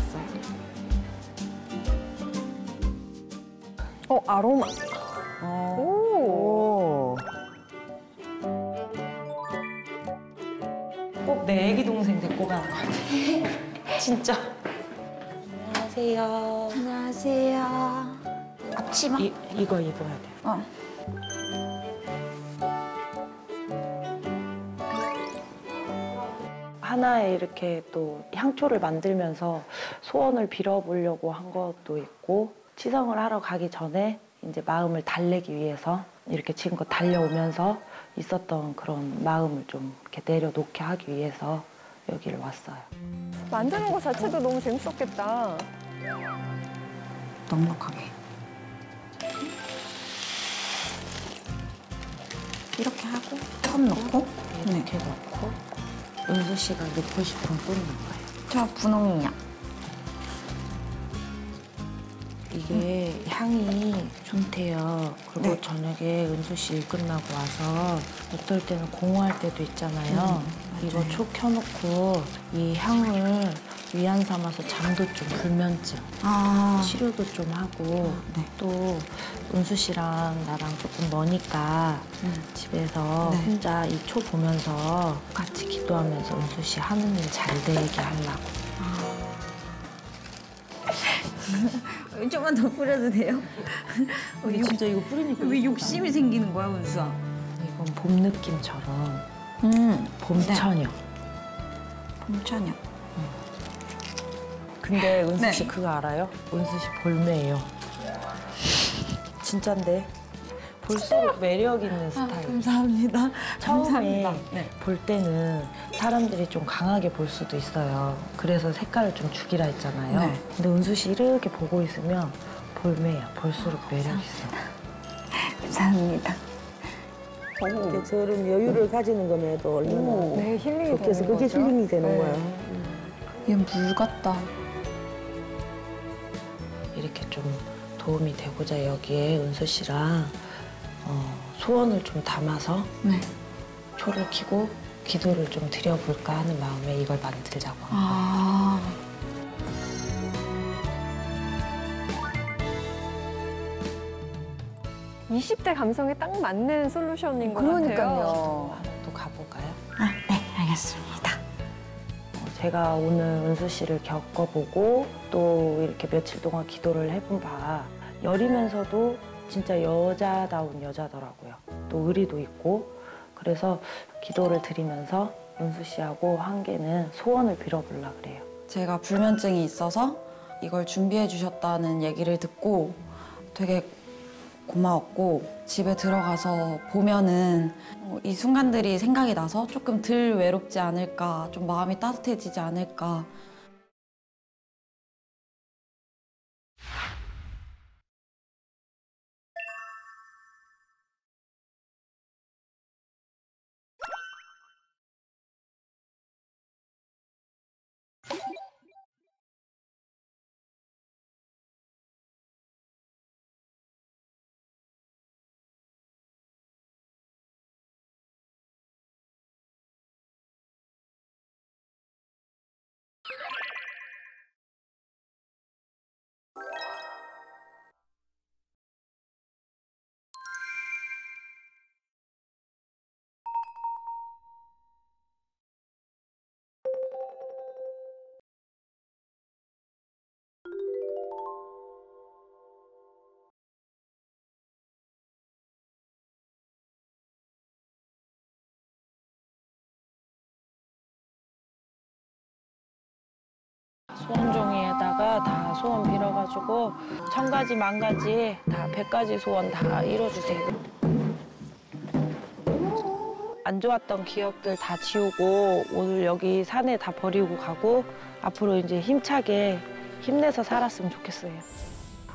S1: 아로마. 오.
S5: 꼭 내 애기 동생 데리고 가는 거 같아. 진짜. 안녕하세요.
S13: 안녕하세요. 앞치마?
S5: 이거 입어야 돼요. 하나에 이렇게 또 향초를 만들면서 소원을 빌어보려고 한 것도 있고 치성을 하러 가기 전에 이제 마음을 달래기 위해서 이렇게 지금껏 달려오면서 있었던 그런 마음을 좀 이렇게 내려놓게 하기 위해서 여기를 왔어요.
S1: 만드는 거 자체도 너무 재밌었겠다.
S13: 넉넉하게. 이렇게 하고 컵 넣고
S5: 이렇게 넣고 은수 씨가 넣고 싶은 분 넣어요.
S10: 저 분홍이요.
S14: 이게 향이 좋대요. 그리고 저녁에 은수 씨 일 끝나고 와서 어떨 때는 공허할 때도 있잖아요. 이거 초 켜놓고 이 향을 위안 삼아서 잠도 좀 불면증 치료도 좀 하고 또 은수 씨랑 나랑 조금 머니까 집에서 혼자 이 초 보면서 같이 기도하면서 은수 씨 하는 일 잘 되게 하려고.
S10: 좀만 더 뿌려도 돼요?
S14: 진짜 이거 뿌리니까
S10: 왜 욕심이 생기는 거야, 은수야?
S14: 이건 봄 느낌처럼 봄처녀.
S10: 봄처녀.
S14: 근데 은수 씨 그거 알아요? 은수 씨 볼매예요. 진짠데 볼수록 매력 있는 스타일.
S10: 감사합니다.
S14: 처음에 볼 때는 사람들이 좀 강하게 볼 수도 있어요. 그래서 색깔을 좀 죽이라 했잖아요. 근데 은수 씨 이렇게 보고 있으면 볼매야. 볼수록 매력 있어.
S10: 감사합니다.
S2: 이렇게 저런 여유를 가지는 것만해도 얼마나
S1: 힐링이
S2: 좋겠어.
S1: 되는
S2: 그게
S1: 거죠?
S2: 힐링이 되는 거야.
S3: 얘 물 같다.
S14: 이렇게 좀 도움이 되고자 여기에 은수 씨랑 소원을 좀 담아서 초를 켜고 기도를 좀 드려볼까 하는 마음에 이걸 만들자고 한 거예요.
S1: 20대 감성에 딱 맞는 솔루션인 것 같아요.
S3: 그러니까요.
S14: 또 가볼까요?
S10: 네, 알겠습니다.
S14: 제가 오늘 은수 씨를 겪어보고 또 이렇게 며칠 동안 기도를 해본 바 여리면서도 진짜 여자다운 여자더라고요. 또 의리도 있고 그래서 기도를 드리면서 은수 씨하고 한계는 소원을 빌어보려고 그래요.
S10: 제가 불면증이 있어서 이걸 준비해 주셨다는 얘기를 듣고 되게 고마웠고 집에 들어가서 보면은 이 순간들이 생각이 나서 조금 덜 외롭지 않을까, 좀 마음이 따뜻해지지 않을까.
S14: 소원 종이에다가 다 소원 빌어가지고 1000가지, 10,000가지, 다 100가지 소원 다 이뤄주세요. 안 좋았던 기억들 다 지우고 오늘 여기 산에 다 버리고 가고 앞으로 이제 힘차게 힘내서 살았으면 좋겠어요.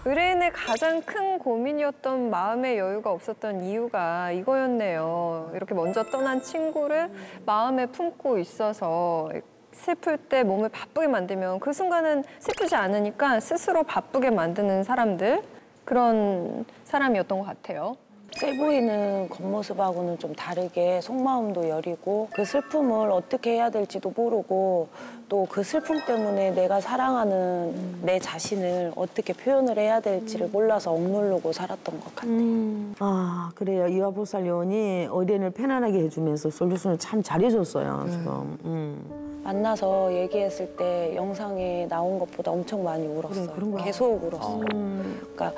S1: 의뢰인의 가장 큰 고민이었던 마음의 여유가 없었던 이유가 이거였네요. 이렇게 먼저 떠난 친구를 마음에 품고 있어서 슬플 때 몸을 바쁘게 만들면 그 순간은 슬프지 않으니까 스스로 바쁘게 만드는 사람들, 그런 사람이었던 것 같아요.
S14: 세 보이는 겉모습하고는 좀 다르게 속마음도 여리고 그 슬픔을 어떻게 해야 될지도 모르고 또 그 슬픔 때문에 내가 사랑하는 내 자신을 어떻게 표현을 해야 될지를 몰라서 억누르고 살았던 것 같아요.
S2: 아, 그래요. 이화보살 요원이 의뢰인을 편안하게 해주면서 솔루션을 참 잘해줬어요, 지금.
S14: 만나서 얘기했을 때 영상에 나온 것보다 엄청 많이 울었어요.
S2: 그런 거야.
S14: 계속 울었어요. 그러니까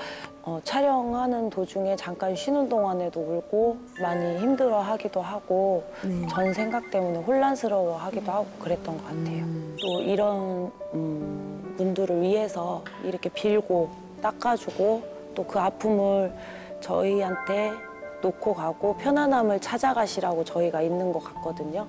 S14: 촬영하는 도중에 잠깐 쉬는 동안에도 울고 많이 힘들어하기도 하고 전 생각 때문에 혼란스러워하기도 하고 그랬던 것 같아요. 또 이런 분들을 위해서 이렇게 빌고 닦아주고 또 그 아픔을 저희한테 놓고 가고 편안함을 찾아가시라고 저희가 있는 것 같거든요.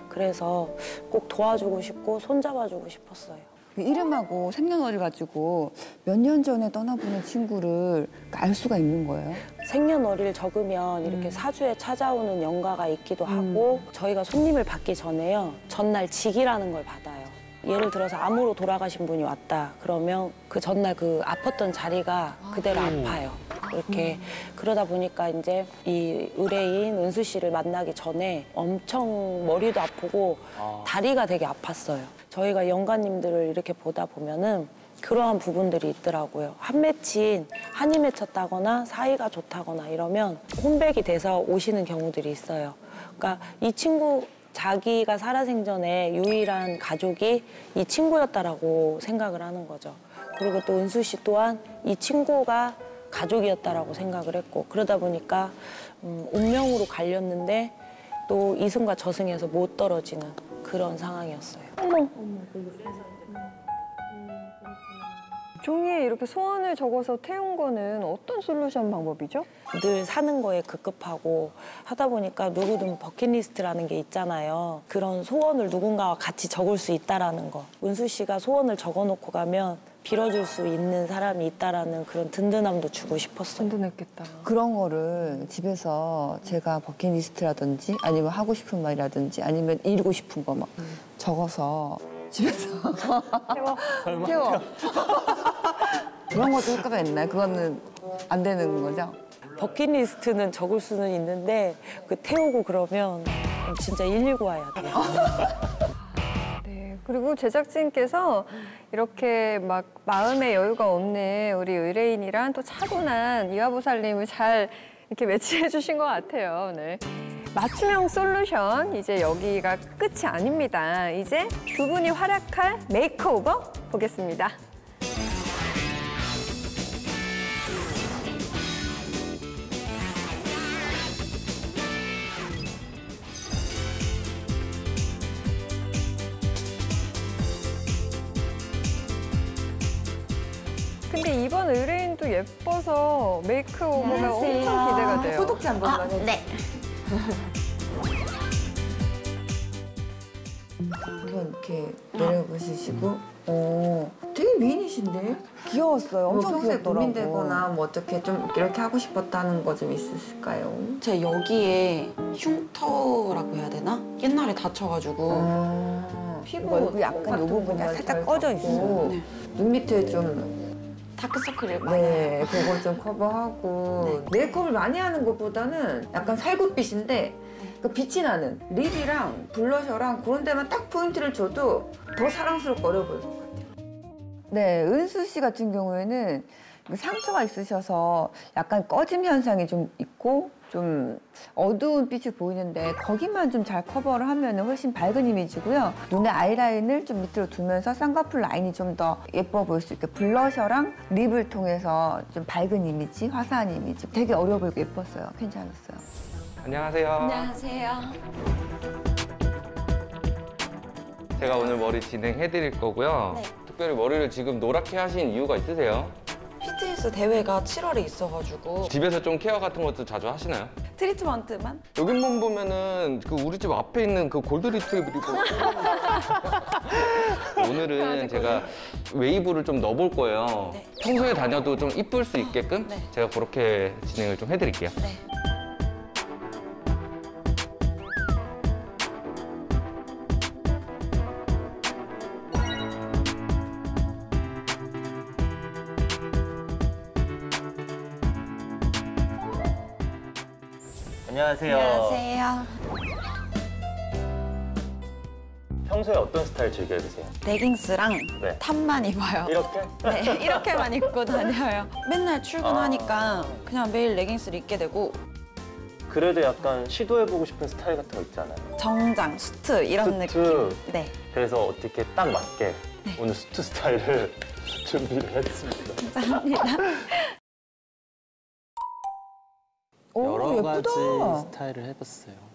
S14: 그래서 꼭 도와주고 싶고 손잡아주고 싶었어요.
S3: 이름하고 생년월일 가지고 몇 년 전에 떠나보낸 친구를 알 수가 있는 거예요?
S14: 생년월일 적으면 이렇게 사주에 찾아오는 연가가 있기도 하고 저희가 손님을 받기 전에요. 전날 직이라는 걸 받아요. 예를 들어서 암으로 돌아가신 분이 왔다 그러면 그 전날 그 아팠던 자리가 그대로 아파요. 이렇게 그러다 보니까 이제 이 의뢰인 은수 씨를 만나기 전에 엄청 머리도 아프고 다리가 되게 아팠어요. 저희가 연가님들을 이렇게 보다 보면은 그러한 부분들이 있더라고요. 한 맺힌 한이 맺혔다거나 사이가 좋다거나 이러면 홈백이 돼서 오시는 경우들이 있어요. 그러니까 이 친구 자기가 살아생전에 유일한 가족이 이 친구였다라고 생각을 하는 거죠. 그리고 또 은수 씨 또한 이 친구가 가족이었다라고 생각을 했고 그러다 보니까 운명으로 갈렸는데 또 이승과 저승에서 못 떨어지는 그런 상황이었어요.
S1: 종이에 이렇게 소원을 적어서 태운 거는 어떤 솔루션 방법이죠?
S14: 늘 사는 거에 급급하고 하다 보니까 누구든 버킷리스트라는 게 있잖아요. 그런 소원을 누군가와 같이 적을 수 있다라는 거. 은수 씨가 소원을 적어놓고 가면 빌어줄 수 있는 사람이 있다라는 그런 든든함도 주고 싶었어요.
S1: 든든했겠다.
S3: 그런 거를 집에서 제가 버킷리스트라든지 아니면 하고 싶은 말이라든지 아니면 이루고 싶은 거 막 적어서 집에서 태워. 그런 것도 효과가 있나요? 그거는 안 되는 거죠?
S14: 버킷리스트는 적을 수는 있는데 그 태우고 그러면 진짜 119 와야 돼요.
S1: 네, 그리고 제작진께서 이렇게 막 마음의 여유가 없는 우리 의뢰인이랑 또 차분한 이화보살님을 잘 이렇게 매치해 주신 것 같아요, 오늘. 맞춤형 솔루션, 이제 여기가 끝이 아닙니다. 이제 두 분이 활약할 메이크오버 보겠습니다. 근데 이번 의뢰인도 예뻐서 메이크오버가 엄청 기대가 돼요.
S3: 소독제 한 번만 해주세요.
S12: 네.
S3: 한번 이렇게 내려보시고 되게 미인이신데?
S15: 귀여웠어요. 엄청
S3: 평소에
S15: 귀엽더라고.
S3: 고민되거나 뭐 어떻게 좀 이렇게 하고 싶었다는 거 좀 있으실까요?
S13: 제 여기에 흉터라고 해야 되나? 옛날에 다쳐가지고
S3: 피부
S15: 얼굴 약간 이 부분이 살짝 꺼져 있어요.
S13: 네.
S3: 눈 밑에 좀
S13: 다크서클이 많아요.
S3: 네, 그거 좀 커버하고 메이크업을 많이 하는 것보다는 약간 살구빛인데 그 빛이 나는 립이랑 블러셔랑 그런 데만 딱 포인트를 줘도 더 사랑스럽고 어려 보일 것 같아요.
S15: 네, 은수 씨 같은 경우에는 상처가 있으셔서 약간 꺼짐 현상이 좀 있고 좀 어두운 빛이 보이는데 거기만 좀 잘 커버를 하면 훨씬 밝은 이미지고요. 눈에 아이라인을 좀 밑으로 두면서 쌍꺼풀 라인이 좀 더 예뻐 보일 수 있게 블러셔랑 립을 통해서 좀 밝은 이미지, 화사한 이미지 되게 어려 보이고 예뻤어요. 괜찮았어요.
S16: 안녕하세요.
S13: 안녕하세요.
S16: 제가 오늘 머리 진행해드릴 거고요.
S13: 네.
S16: 특별히 머리를 지금 노랗게 하신 이유가 있으세요?
S10: 피트니스 대회가 7월에 있어가지고
S16: 집에서 좀 케어 같은 것도 자주 하시나요?
S10: 트리트먼트만?
S16: 여기만 보면은 그 우리 집 앞에 있는 그 골드 리트리버리고 오늘은 제가 웨이브를 좀 넣어볼 거예요.
S10: 네.
S16: 평소에 다녀도 좀 이쁠 수 있게끔
S10: 네.
S16: 제가 그렇게 진행을 좀 해드릴게요.
S10: 네.
S4: 안녕하세요.
S13: 안녕하세요.
S4: 평소에 어떤 스타일 즐겨 입으세요?
S10: 레깅스랑
S4: 네.
S10: 탑만 입어요.
S4: 이렇게?
S10: 네, 이렇게만 입고 다녀요. 맨날 출근하니까 그냥 매일 레깅스를 입게 되고
S4: 그래도 약간 시도해보고 싶은 스타일 같은 거 있잖아요.
S10: 정장, 수트 이런
S4: 수트.
S10: 느낌. 네.
S4: 그래서 어떻게 딱 맞게 오늘 수트 스타일을 준비를 했습니다.
S10: 감사합니다.
S4: 여러
S15: 예쁘다.
S4: 가지 스타일을 해봤어요.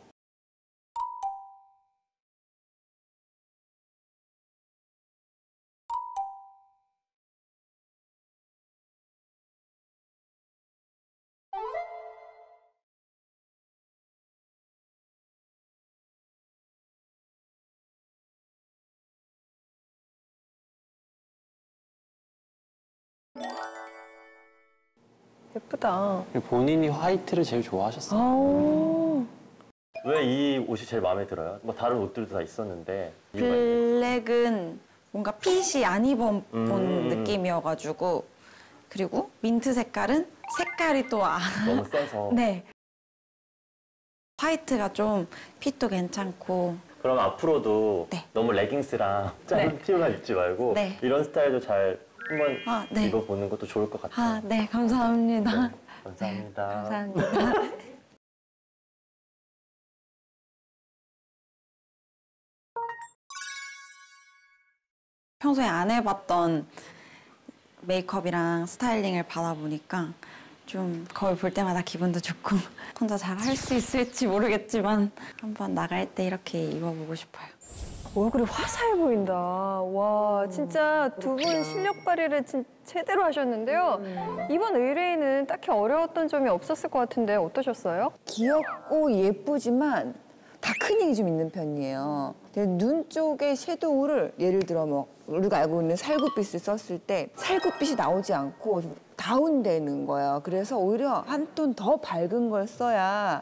S1: 예쁘다.
S4: 본인이 화이트를 제일 좋아하셨어요. 왜 이 옷이 제일 마음에 들어요? 뭐 다른 옷들도 다 있었는데.
S10: 블랙은 뭔가 핏이 안 입어본 느낌이어가지고 그리고 민트 색깔은 색깔이 또
S4: 너무 세서.
S10: 네. 화이트가 좀 핏도 괜찮고.
S4: 그럼 앞으로도 너무 레깅스랑 짧은 티만 입지 말고 이런 스타일도 잘 한번 입어보는 것도 좋을 것 같아요.
S10: 네, 감사합니다.
S4: 감사합니다.
S10: 감사합니다. 평소에 안 해봤던 메이크업이랑 스타일링을 받아보니까 좀 거울 볼 때마다 기분도 좋고 혼자 잘 할 수 있을지 모르겠지만 한번 나갈 때 이렇게 입어보고 싶어요.
S1: 얼굴이 화사해 보인다. 와, 진짜 두 분 실력 발휘를 제대로 하셨는데요. 이번 의뢰인은 딱히 어려웠던 점이 없었을 것 같은데 어떠셨어요?
S15: 귀엽고 예쁘지만 다크닝이 좀 있는 편이에요. 눈 쪽에 섀도우를 예를 들어 뭐 우리가 알고 있는 살구빛을 썼을 때 살구빛이 나오지 않고 좀 다운되는 거예요. 그래서 오히려 한 톤 더 밝은 걸 써야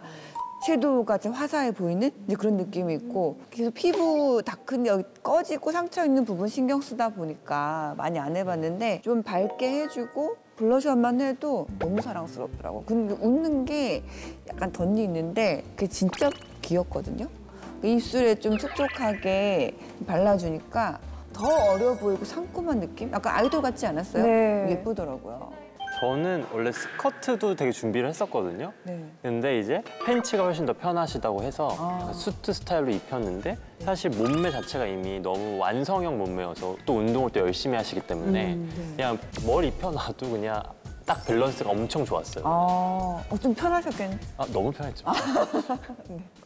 S15: 섀도우가 좀 화사해 보이는 이제 그런 느낌이 있고 그래서 피부 다크닝 여기 꺼지고 상처 있는 부분 신경 쓰다 보니까 많이 안 해봤는데 좀 밝게 해주고 블러셔만 해도 너무 사랑스럽더라고. 근데 웃는 게 약간 덧니 있는데 그게 진짜 귀엽거든요. 입술에 좀 촉촉하게 발라주니까 더 어려 보이고 상큼한 느낌? 약간 아이돌 같지 않았어요?
S1: 네.
S15: 예쁘더라고요.
S4: 저는 원래 스커트도 되게 준비를 했었거든요. 근데 이제 팬츠가 훨씬 더 편하시다고 해서 수트 스타일로 입혔는데 사실 몸매 자체가 이미 너무 완성형 몸매여서 또 운동을 또 열심히 하시기 때문에 그냥 뭘 입혀놔도 그냥 딱 밸런스가 엄청 좋았어요.
S15: 좀 편하셨겠네.
S4: 너무 편했죠.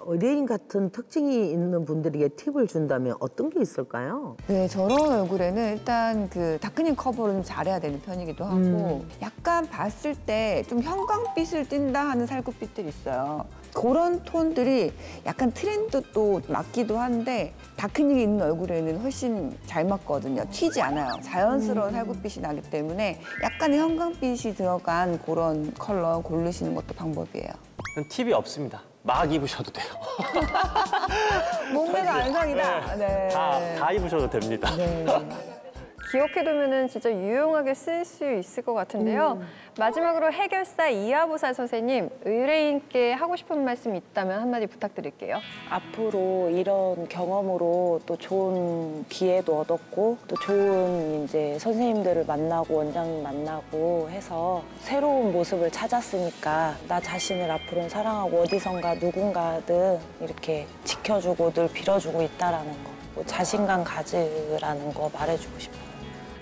S2: 의뢰인 같은 특징이 있는 분들에게 팁을 준다면 어떤 게 있을까요?
S15: 네, 저런 얼굴에는 일단 그 다크닝 커버를 좀 잘해야 되는 편이기도 하고 약간 봤을 때 좀 형광빛을 띈다 하는 살구빛들이 있어요. 그런 톤들이 약간 트렌드도 맞기도 한데 다크닝이 있는 얼굴에는 훨씬 잘 맞거든요. 튀지 않아요. 자연스러운 살구빛이 나기 때문에 약간의 형광빛이 들어간 그런 컬러 고르시는 것도 방법이에요.
S4: 팁이 없습니다. 막 입으셔도 돼요.
S15: 몸매가 안성이다. 네.
S4: 다 입으셔도 됩니다.
S1: 기억해두면 진짜 유용하게 쓸 수 있을 것 같은데요. 마지막으로 해결사 이하보살 선생님, 의뢰인께 하고 싶은 말씀 있다면 한마디 부탁드릴게요.
S14: 앞으로 이런 경험으로 또 좋은 기회도 얻었고 또 좋은 이제 선생님들을 만나고 원장님 만나고 해서 새로운 모습을 찾았으니까 나 자신을 앞으로는 사랑하고 어디선가 누군가든 이렇게 지켜주고 늘 빌어주고 있다라는 거, 뭐 자신감 가지라는 거 말해주고 싶어요.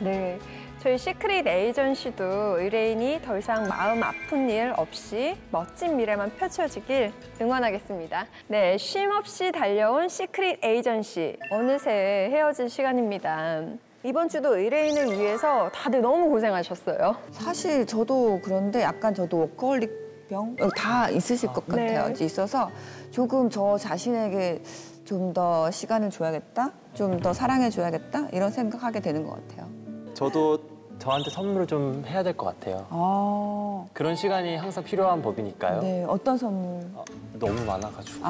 S1: 네, 저희 시크릿 에이전시도 의뢰인이 더 이상 마음 아픈 일 없이 멋진 미래만 펼쳐지길 응원하겠습니다. 네, 쉼 없이 달려온 시크릿 에이전시, 어느새 헤어질 시간입니다. 이번 주도 의뢰인을 위해서 다들 너무 고생하셨어요.
S15: 사실 저도 그런데 약간 저도 워커홀릭병 다 있으실 것 같아요. 있어서 조금 저 자신에게 좀 더 시간을 줘야겠다, 좀 더 사랑해줘야겠다 이런 생각하게 되는 것 같아요.
S4: 저도 저한테 선물을 좀 해야 될 것 같아요. 그런 시간이 항상 필요한 법이니까요.
S15: 네, 어떤 선물?
S4: 너무 많아가지고.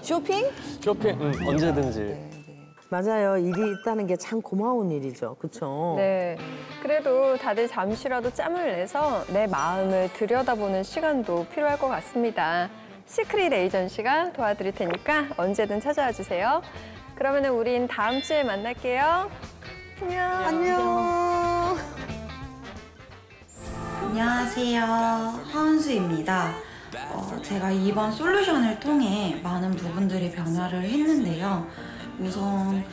S15: 쇼핑?
S4: 쇼핑, 언제든지.
S2: 맞아요. 일이 있다는 게 참 고마운 일이죠. 그렇죠?
S1: 네, 그래도 다들 잠시라도 짬을 내서 내 마음을 들여다보는 시간도 필요할 것 같습니다. 시크릿 에이전시가 도와드릴 테니까 언제든 찾아와 주세요. 그러면 우린 다음 주에 만날게요. 안녕.
S10: 안녕하세요. 하은수입니다. 제가 이번 솔루션을 통해 많은 부분들이 변화를 했는데요. 우선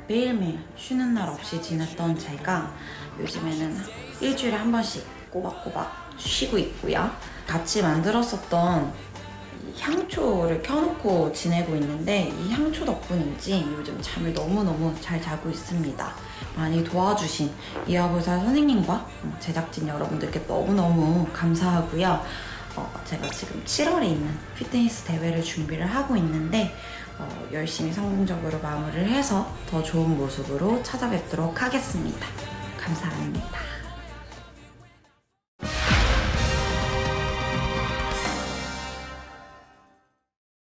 S10: 매일매일 쉬는 날 없이 지냈던 제가 요즘에는 일주일에 한 번씩 꼬박꼬박 쉬고 있고요. 같이 만들었었던 향초를 켜놓고 지내고 있는데 이 향초 덕분인지 요즘 잠을 너무너무 잘 자고 있습니다. 많이 도와주신 이하보살 선생님과 제작진 여러분들께 너무너무 감사하고요. 제가 지금 7월에 있는 피트니스 대회를 준비를 하고 있는데 열심히 성공적으로 마무리를 해서 더 좋은 모습으로 찾아뵙도록 하겠습니다. 감사합니다.